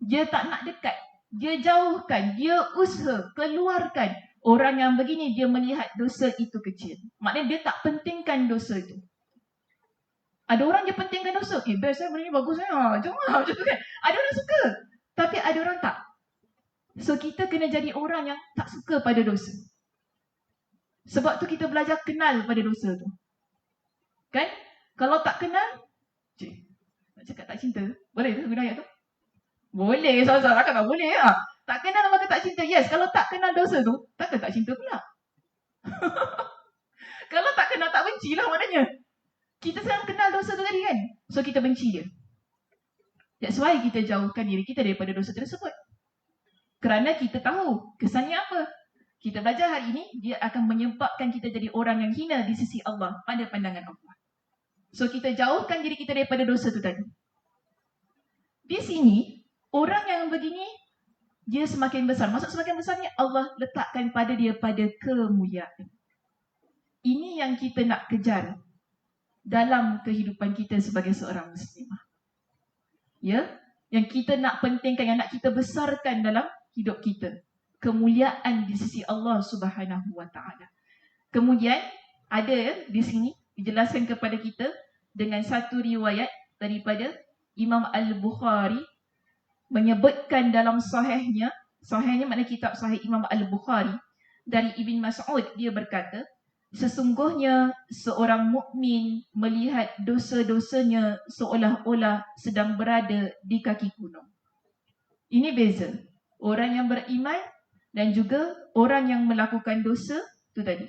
dia tak nak dekat. Dia jauhkan, dia usaha keluarkan. Orang yang begini dia melihat dosa itu kecil. Maknanya dia tak pentingkan dosa itu. Ada orang dia pentingkan dosa. Best benda ni bagus lah. Jom lah macam tu kan. Ada orang suka. Tapi ada orang tak. So kita kena jadi orang yang tak suka pada dosa. Sebab tu kita belajar kenal pada dosa tu. Kan? Kalau tak kenal, nak cakap tak cinta. Boleh tu guna ayat tu? Boleh, salah-salah kan tak boleh lah. Tak kenal maka tak cinta. Yes, kalau tak kenal dosa tu, takkan tak cinta pula. Kalau tak kenal tak benci lah maknanya. Kita sedang kenal dosa tu tadi kan. So kita benci dia. That's why kita jauhkan diri kita daripada dosa tersebut. Kerana kita tahu kesannya apa. Kita belajar hari ini, dia akan menyebabkan kita jadi orang yang hina di sisi Allah pada pandangan Allah. So kita jauhkan diri kita daripada dosa tu tadi. Di sini, orang yang begini, dia semakin besar. Maksud semakin besarnya, Allah letakkan pada dia pada kemuliaan. Ini yang kita nak kejar dalam kehidupan kita sebagai seorang muslimah. Ya, yang kita nak pentingkan, yang nak kita besarkan dalam hidup kita. Kemuliaan di sisi Allah Subhanahu wa taala. Kemudian ada di sini dijelaskan kepada kita dengan satu riwayat daripada Imam Al-Bukhari menyebutkan dalam sahihnya maknanya kitab sahih Imam Al-Bukhari, dari Ibn Mas'ud, dia berkata, sesungguhnya seorang mukmin melihat dosa-dosanya seolah-olah sedang berada di kaki gunung. Ini beza. Orang yang beriman dan juga orang yang melakukan dosa tu tadi.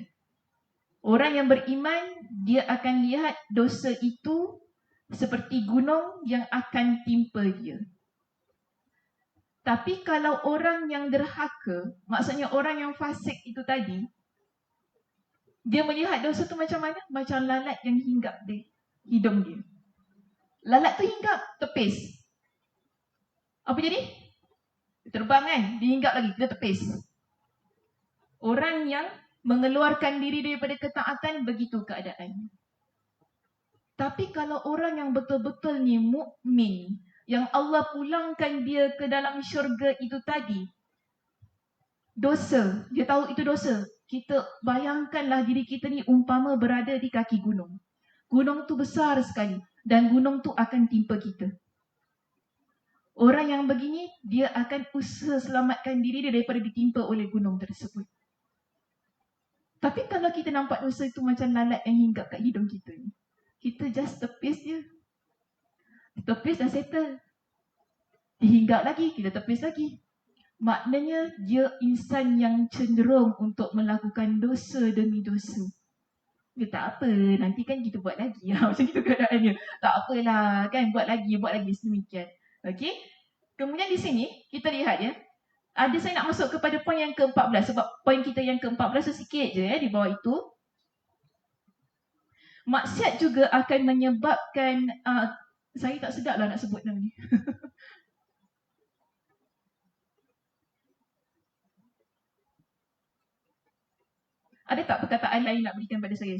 Orang yang beriman, dia akan lihat dosa itu seperti gunung yang akan timpa dia. Tapi kalau orang yang derhaka, maksudnya orang yang fasik itu tadi, dia melihat dosa tu macam mana? Macam lalat yang hinggap di hidung dia. Lalat tu hinggap, tepis. Apa jadi? Terbang kan? Dihinggap lagi, dia tepis. Orang yang mengeluarkan diri daripada ketaatan, begitu keadaannya. Tapi kalau orang yang betul-betul ni mukmin, yang Allah pulangkan dia ke dalam syurga itu tadi, dosa, dia tahu itu dosa. Kita bayangkanlah diri kita ni umpama berada di kaki gunung. Gunung tu besar sekali dan gunung tu akan timpa kita. Orang yang begini, dia akan usaha selamatkan diri dia daripada ditimpa oleh gunung tersebut. Tapi kalau kita nampak dosa itu macam lalat yang hinggap kat hidung kita ni, kita just tepis je. Tepis dah settle. Dihinggap lagi, kita tepis lagi. Maknanya dia insan yang cenderung untuk melakukan dosa demi dosa. Dia tak apa, nanti kan kita buat lagi. Macam itu keadaannya. Tak apalah, kan buat lagi sedemikian. Okey. Kemudian di sini kita lihat ya. Ada saya nak masuk kepada poin yang ke-14 sebab poin kita yang ke-14 sikit je di bawah itu. Maksiat juga akan menyebabkan saya tak sedap lah nak sebut nama ni. Ada tak perkataan lain nak berikan pada saya?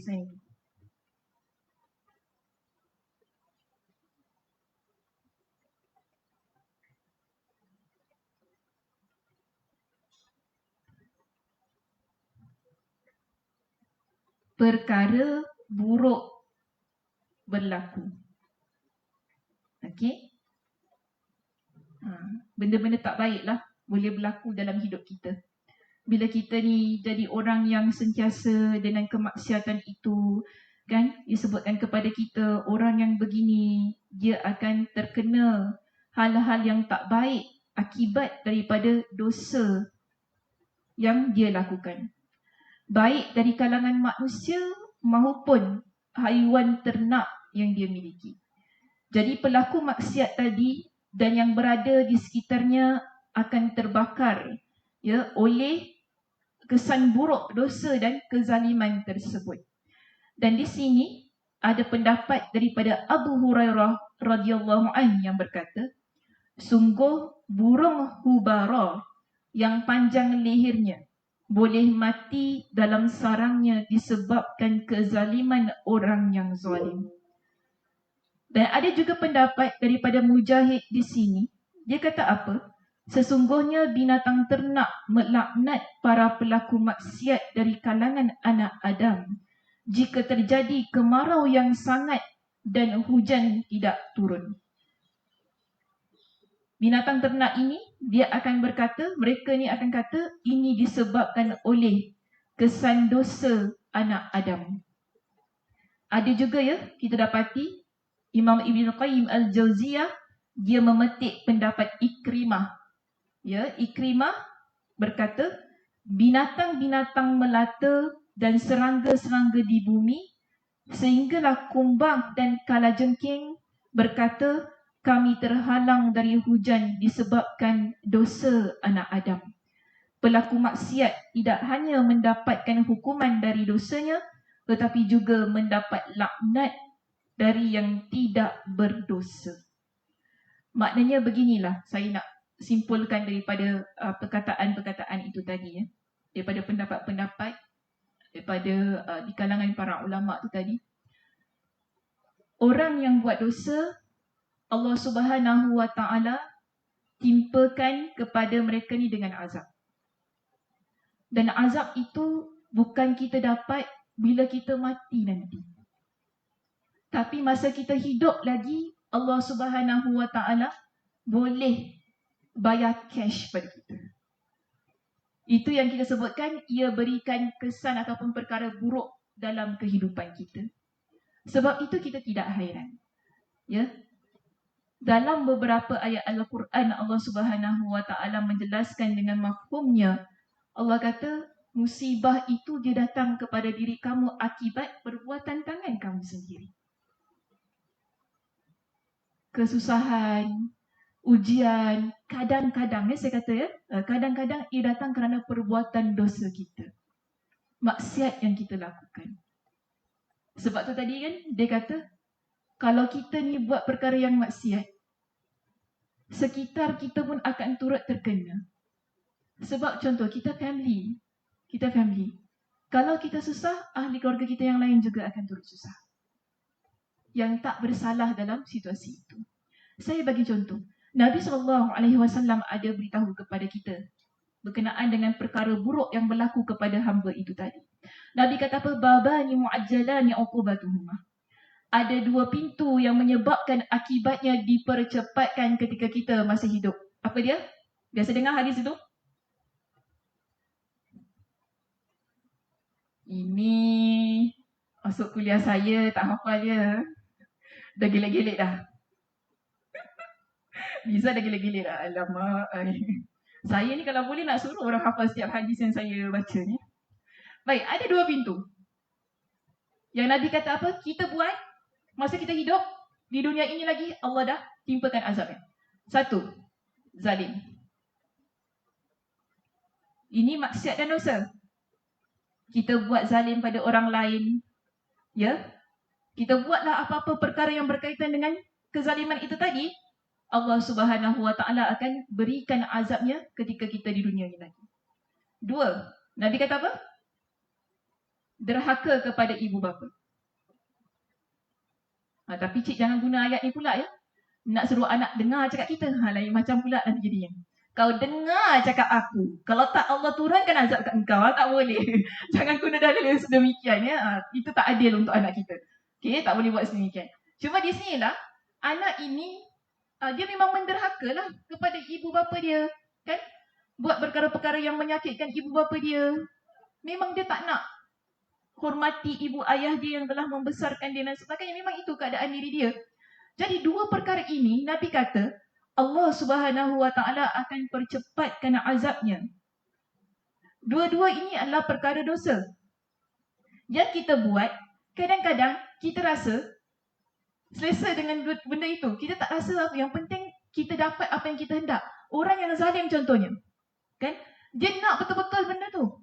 Perkara buruk berlaku. Okey? Benda-benda tak baiklah boleh berlaku dalam hidup kita. Bila kita ni jadi orang yang sentiasa dengan kemaksiatan itu, kan, disebutkan kepada kita, orang yang begini, dia akan terkena hal-hal yang tak baik akibat daripada dosa yang dia lakukan. Baik dari kalangan manusia maupun haiwan ternak yang dia miliki. Jadi pelaku maksiat tadi dan yang berada di sekitarnya akan terbakar ya oleh kesan buruk dosa dan kezaliman tersebut. Dan di sini ada pendapat daripada Abu Hurairah radhiyallahu anhu yang berkata, sungguh burung hubara yang panjang lehernya boleh mati dalam sarangnya disebabkan kezaliman orang yang zalim. Dan ada juga pendapat daripada Mujahid di sini. Dia kata apa? Sesungguhnya binatang ternak melaknat para pelaku maksiat dari kalangan anak Adam jika terjadi kemarau yang sangat dan hujan tidak turun. Binatang ternak ini, dia akan berkata, mereka ni akan kata, ini disebabkan oleh kesan dosa anak Adam. Ada juga ya, kita dapati, Imam Ibn Qayyim Al-Jauziyah, dia memetik pendapat Ikrimah. Ya, Ikrimah berkata, binatang-binatang melata dan serangga-serangga di bumi, sehinggalah kumbang dan kalajengking berkata, kami terhalang dari hujan disebabkan dosa anak Adam. Pelaku maksiat tidak hanya mendapatkan hukuman dari dosanya, tetapi juga mendapat laknat dari yang tidak berdosa. Maknanya beginilah saya nak simpulkan daripada perkataan-perkataan itu tadi ya. Daripada pendapat-pendapat daripada di kalangan para ulama itu tadi. Orang yang buat dosa, Allah Subhanahu wa taala timpakan kepada mereka ni dengan azab. Dan azab itu bukan kita dapat bila kita mati nanti. Tapi masa kita hidup lagi, Allah Subhanahu wa taala boleh bayar cash pada kita. Itu yang kita sebutkan, ia berikan kesan ataupun perkara buruk dalam kehidupan kita. Sebab itu kita tidak hairan. Ya. Dalam beberapa ayat Al-Quran, Allah Subhanahu wa taala menjelaskan dengan mafhumnya. Allah kata, musibah itu dia datang kepada diri kamu akibat perbuatan tangan kamu sendiri. Kesusahan, ujian, kadang-kadang saya kata kadang-kadang ia datang kerana perbuatan dosa kita, maksiat yang kita lakukan. Sebab tu tadi kan dia kata, kalau kita ni buat perkara yang maksiat, sekitar kita pun akan turut terkena. Sebab contoh, kita family. Kalau kita susah, ahli keluarga kita yang lain juga akan turut susah, yang tak bersalah dalam situasi itu. Saya bagi contoh, Nabi SAW ada beritahu kepada kita berkenaan dengan perkara buruk yang berlaku kepada hamba itu tadi. Nabi kata apa? Babani mu'ajjalani uqubatuhuma. Ada dua pintu yang menyebabkan akibatnya dipercepatkan ketika kita masih hidup. Apa dia? Biasa dengar hadis itu? Ini masuk kuliah saya, tak hafal je. Dah gelek-gelek dah. Bisa dah gelek-gelek dah. Alamak. Saya ni kalau boleh nak suruh orang hafal setiap hadis yang saya baca ni. Baik, ada dua pintu. Yang Nabi kata apa? Kita buat masa kita hidup di dunia ini lagi, Allah dah timpakan azabnya. Satu, zalim. Ini maksiat dan dosa. Kita buat zalim pada orang lain. Ya? Kita buatlah apa-apa perkara yang berkaitan dengan kezaliman itu tadi, Allah Subhanahu Wa Taala akan berikan azabnya ketika kita di dunia ini lagi. Dua, Nabi kata apa? Derhaka kepada ibu bapa. Tapi cik jangan guna ayat ni pula ya. Nak suruh anak dengar cakap kita. Lain macam pula nanti jadinya. Kau dengar cakap aku. Kalau tak Allah turunkan azab kat engkau. Tak boleh. Jangan guna dalil yang sedemikian ya. Itu tak adil untuk anak kita. Okay, tak boleh buat sedemikian. Cuma di sinilah, anak ini dia memang menderhaka lah kepada ibu bapa dia. Kan? Buat perkara-perkara yang menyakitkan ibu bapa dia. Memang dia tak nak hormati ibu ayah dia yang telah membesarkan dia dan sebagainya. Memang itu keadaan diri dia. Jadi dua perkara ini Nabi kata Allah Subhanahu Wa Taala akan percepatkan azabnya. Dua-dua ini adalah perkara dosa yang kita buat. Kadang-kadang kita rasa selesa dengan benda itu. Kita tak rasa apa. Yang penting kita dapat apa yang kita hendak. Orang yang zalim contohnya, kan? Dia nak betul-betul benda tu.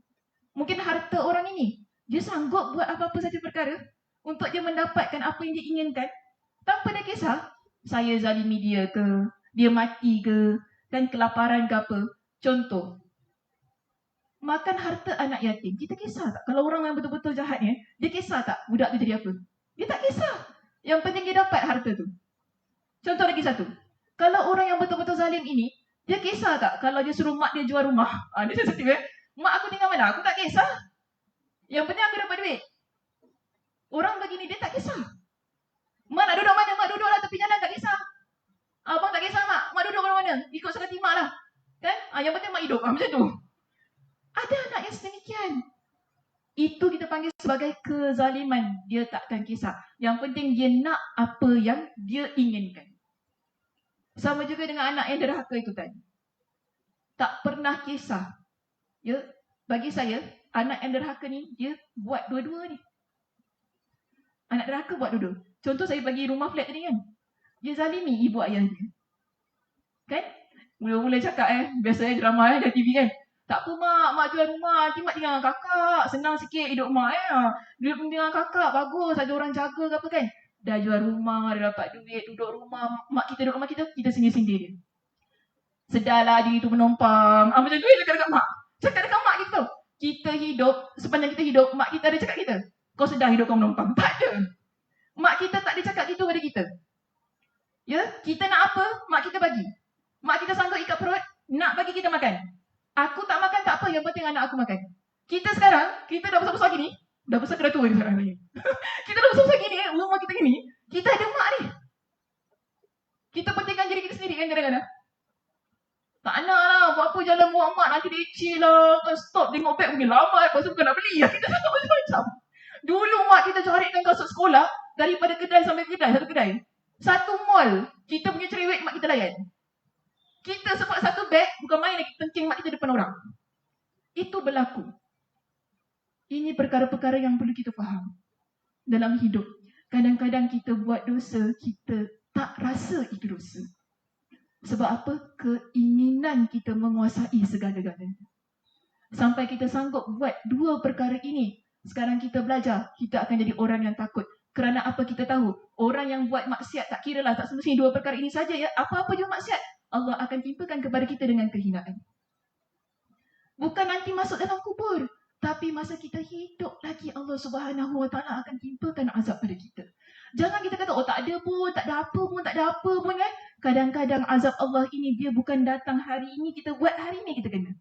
Mungkin harta orang ini. Dia sanggup buat apa-apa saja perkara untuk dia mendapatkan apa yang dia inginkan tanpa dia kisah saya zalimi dia ke, dia mati ke, dan kelaparan ke apa. Contoh, makan harta anak yatim. Kita kisah tak? Kalau orang yang betul-betul jahat ni, dia kisah tak budak tu jadi apa? Dia tak kisah. Yang penting dia dapat harta tu. Contoh lagi satu, kalau orang yang betul-betul zalim ini, dia kisah tak kalau dia suruh mak dia jual rumah? Dia sensitif Mak aku tinggal mana? Aku tak kisah. Yang penting aku dapat duit. Orang begini dia tak kisah. Mak nak duduk mana? Mak duduklah tepi jalan, tak kisah. Abang tak kisah mak. Mak duduk mana-mana. Ikut sekati mak lah. Kan? Yang penting mak hidup. Macam tu. Ada anak yang sedemikian. Itu kita panggil sebagai kezaliman. Dia takkan kisah. Yang penting dia nak apa yang dia inginkan. Sama juga dengan anak yang derhaka itu tadi. Tak pernah kisah. Ya, bagi saya, anak yang derhaka ni, dia buat dua-dua ni. Anak derhaka buat dua-dua. Contoh saya bagi rumah flat tadi kan. Dia zalimi ibu ayah dia. Kan? Mula-mula cakap biasanya drama dari TV kan. Tak apa mak jual rumah. Nanti mak tinggal dengan kakak. Senang sikit hidup mak Dia tinggal dengan kakak, bagus. Ada orang jaga ke apa kan. Dah jual rumah, dah dapat duit, duduk rumah. Mak kita duduk rumah kita sindir-sindir dia. Sedarlah diri tu menumpang. Macam tu cakap dekat mak. Cakap dekat mak kita. Kita hidup, sepanjang kita hidup, mak kita ada cakap kita. Kau sedar hidup kau menumpang. Tak ada. Mak kita tak ada cakap gitu pada kita. Ya, kita nak apa, mak kita bagi. Mak kita sanggup ikat perut, nak bagi kita makan. Aku tak makan tak apa, yang penting anak aku makan. Kita sekarang, kita dah besar-besar gini. Dah besar ke dah tua sekarang ni. Kita dah besar-besar gini, rumah kita gini. Kita ada mak ni. Kita pentingkan diri kita sendiri kan kadang-kadang. Tak nak lah, buat apa jalan buat mak, nanti leceh lah. Kan stop tengok beg mungkin lama, lepas tu bukan nak beli. Kita tak macam-macam. Dulu mak kita carikan kasut sekolah, daripada kedai sampai kedai, satu kedai. Satu mall, kita punya cerewet mak kita layan. Kita sebab satu beg, bukan main lagi tengking mak kita depan orang. Itu berlaku. Ini perkara-perkara yang perlu kita faham dalam hidup. Kadang-kadang kita buat dosa, kita tak rasa itu dosa. Sebab apa? Keinginan kita menguasai segala-galanya. Sampai kita sanggup buat dua perkara ini. Sekarang kita belajar, kita akan jadi orang yang takut. Kerana apa kita tahu? Orang yang buat maksiat tak kiralah, tak semestinya dua perkara ini saja ya. Apa-apa juga maksiat, Allah akan timpakan kepada kita dengan kehinaan. Bukan nanti masuk dalam kubur, tapi masa kita hidup lagi, Allah Subhanahu Wa Taala akan timpakan azab pada kita. Jangan kita kata, oh tak ada pun, tak ada apa pun, tak ada apa pun kan. Kadang-kadang azab Allah ini dia bukan datang hari ini, kita buat hari ini kita kena.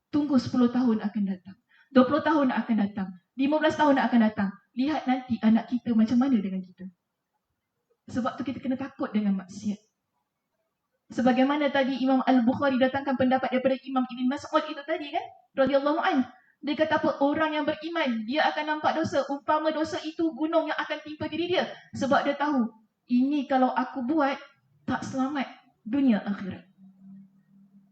Tunggu 10 tahun akan datang, 20 tahun akan datang, 15 tahun akan datang. Lihat nanti anak kita macam mana dengan kita. Sebab tu kita kena takut dengan maksiat. Sebagaimana tadi Imam Al-Bukhari datangkan pendapat daripada Imam Ibn Mas'ud itu tadi kan, radhiyallahu anhu. Dia kata apa? Orang yang beriman, dia akan nampak dosa, umpama dosa itu gunung yang akan timpa diri dia. Sebab dia tahu, ini kalau aku buat, tak selamat dunia akhirat.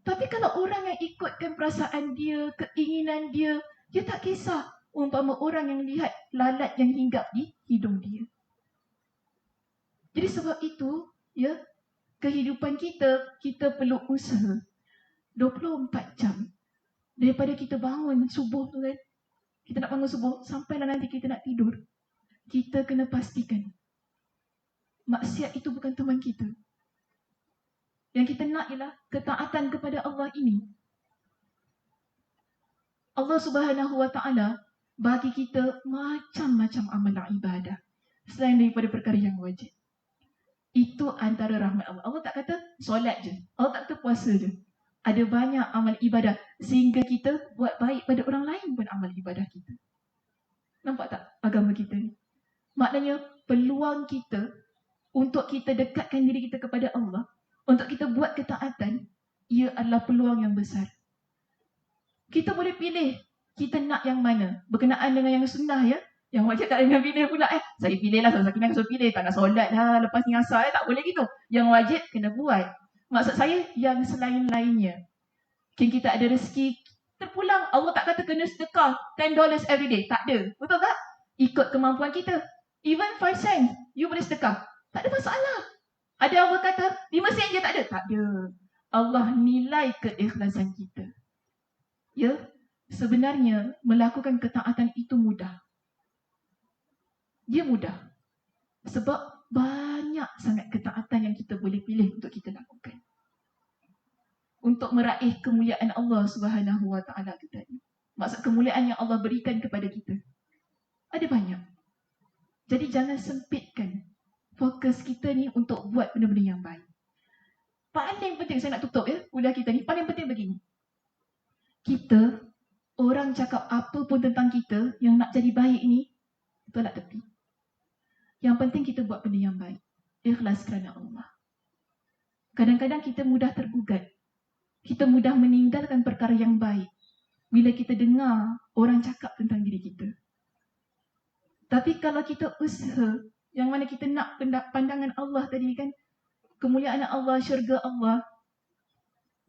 Tapi kalau orang yang ikutkan perasaan dia, keinginan dia, dia tak kisah. Umpama orang yang lihat lalat yang hinggap di hidung dia. Jadi sebab itu, ya, kehidupan kita perlu usaha 24 jam. Daripada kita bangun subuh tu kan, kita nak bangun subuh, sampailah nanti kita nak tidur, kita kena pastikan maksiat itu bukan teman kita. Yang kita nak ialah ketaatan kepada Allah ini. Allah Subhanahu Wa Taala bagi kita macam-macam amalan ibadah selain daripada perkara yang wajib. Itu antara rahmat Allah. Allah tak kata solat je, Allah tak kata puasa je. Ada banyak amal ibadah sehingga kita buat baik pada orang lain pun amal ibadah kita. Nampak tak agama kita ni? Maknanya peluang kita untuk kita dekatkan diri kita kepada Allah, untuk kita buat ketaatan, ia adalah peluang yang besar. Kita boleh pilih kita nak yang mana berkenaan dengan yang sunnah ya. Yang wajib tak dengan pilih pula Saya pilih lah, Sakinah suruh pilih, tak nak solat lah lepas ni asal tak boleh gitu. Yang wajib kena buat. Maksud saya yang selain-lainnya. Mungkin kita ada rezeki terpulang, Allah tak kata kena sedekah $10 every day. Tak ada. Betul tak? Ikut kemampuan kita. Even 5 cents, you boleh sedekah. Tak ada masalah. Ada Allah kata 5 sen je tak ada. Tak ada. Allah nilai keikhlasan kita. Ya, sebenarnya melakukan ketaatan itu mudah. Dia mudah. Sebab banyak sangat ketaatan yang kita boleh pilih untuk kita lakukan. Untuk meraih kemuliaan Allah Subhanahu Wa Taala itu tadi. Maksud kemuliaan yang Allah berikan kepada kita. Ada banyak. Jadi jangan sempitkan fokus kita ni untuk buat benda-benda yang baik. Paling penting, saya nak tutup ya kuliah kita ni, paling penting begini. Kita, orang cakap apa pun tentang kita yang nak jadi baik ni, tolak tepi. Yang penting kita buat benda yang baik. Ikhlas kerana Allah. Kadang-kadang kita mudah tergugat. Kita mudah meninggalkan perkara yang baik bila kita dengar orang cakap tentang diri kita. Tapi kalau kita usaha, yang mana kita nak pandangan Allah tadi kan, kemuliaan Allah, syurga Allah,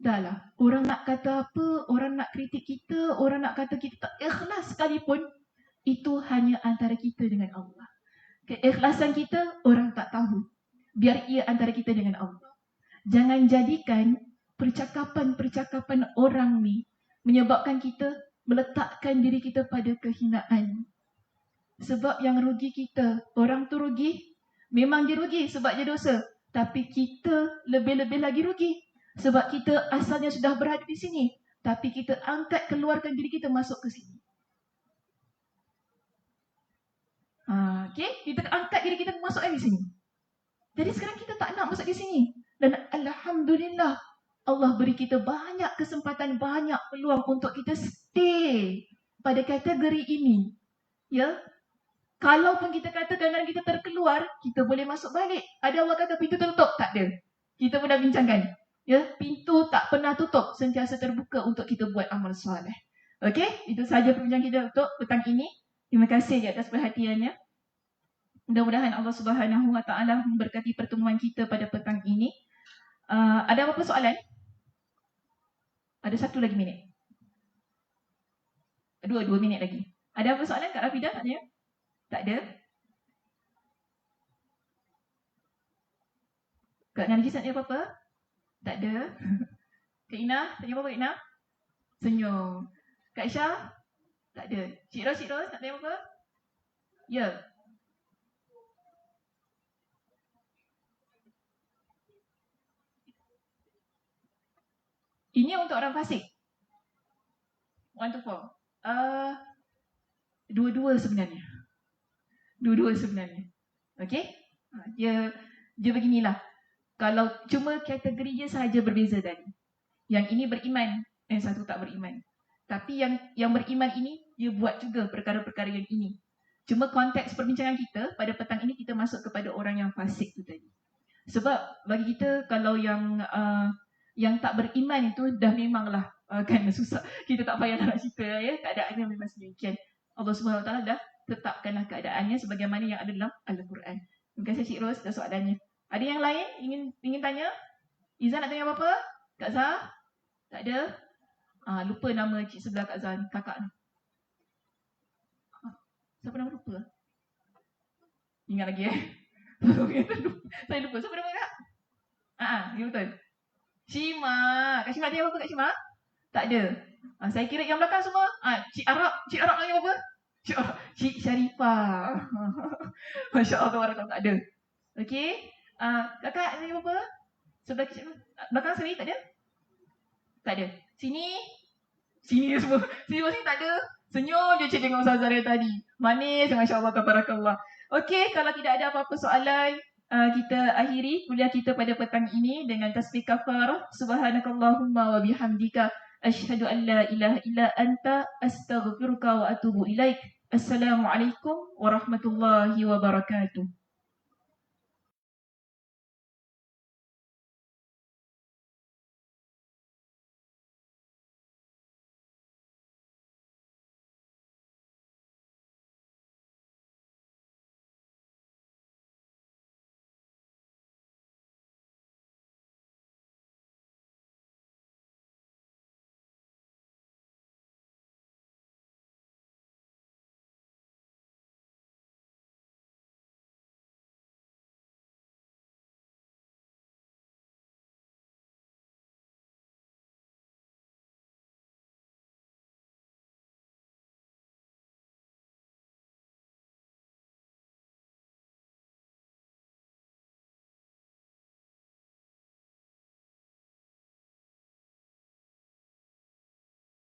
dah lah. Orang nak kata apa, orang nak kritik kita, orang nak kata kita tak ikhlas sekalipun, itu hanya antara kita dengan Allah. Keikhlasan kita, orang tak tahu. Biar ia antara kita dengan Allah. Jangan jadikan percakapan-percakapan orang ni menyebabkan kita meletakkan diri kita pada kehinaan. Sebab yang rugi kita, orang tu rugi, memang dia rugi sebab dia dosa. Tapi kita lebih-lebih lagi rugi. Sebab kita asalnya sudah berada di sini. Tapi kita angkat, keluarkan diri kita masuk ke sini. Okay? Kita angkat diri kita masuk di sini. Jadi sekarang kita tak nak masuk di sini. Dan Alhamdulillah, Allah beri kita banyak kesempatan, banyak peluang untuk kita stay pada kategori ini. Ya, kalaupun kita kata kadang kita terkeluar, kita boleh masuk balik. Ada Allah kata pintu tertutup? Tak ada. Kita pernah bincangkan. Ya, pintu tak pernah tutup, sentiasa terbuka untuk kita buat amal soleh. Okey, itu sahaja perbincangan kita untuk petang ini. Terima kasih atas perhatiannya. Mudah-mudahan Allah Subhanahu Wa Taala memberkati pertemuan kita pada petang ini. Ada apa-apa soalan? Ada 1 lagi minit. 2 minit lagi. Ada apa soalan Kak Rafidah tanya? Tak ada? Kak Narjis nak tanya apa-apa? Tak ada? Kak Ina, tanya apa Kak Ina? Senyum. Kak Syah? Tak ada. Cik Ros nak tanya apa? Ya. Ini untuk orang fasik. 1 to 4. Dua-dua sebenarnya. Dua-dua sebenarnya. Okey? Dia beginilah. Kalau cuma kategori dia sahaja berbeza tadi. Yang ini beriman, yang satu tak beriman. Tapi yang beriman ini, dia buat juga perkara-perkara yang ini. Cuma konteks perbincangan kita, pada petang ini kita masuk kepada orang yang fasik tu tadi. Sebab bagi kita, kalau yang tak beriman itu dah memanglah kan susah. Kita tak payah nak cerita ya, keadaannya memang sedemikian. Allah SWT dah tetapkanlah keadaannya sebagaimana yang ada dalam Al-Quran. Terima kasih Cik Ros atas soalannya. Ada yang lain ingin tanya? Izzan nak tanya apa-apa? Kak Zah? Tak ada? Lupa nama cik sebelah Kak Zah, kakak ni. Siapa nama lupa? Ingat lagi Saya lupa. Siapa nama kak? Ya betul. Cima. Kak Cima tanya apa Kak Cima? Tak ada. Saya kira yang belakang semua. Cik Arab tanya apa? Cik Sharifah. Masya Allah, tak ada. Okey. Kakak tanya apa? Sebelah kecil. Belakang sini tak ada? Tak ada. Sini semua. Sini tak ada. Senyum je cik dengan Ustazah dari tadi. Manis, Masya Allah, tabarakallah. Okey, kalau tidak ada apa-apa soalan, kita akhiri kuliah kita pada petang ini dengan tasbih kafarah. Subhanakallahumma wa bihamdika asyhadu an la ilaha illa anta astaghfiruka wa atubu ilaik. Assalamualaikum warahmatullahi wabarakatuh.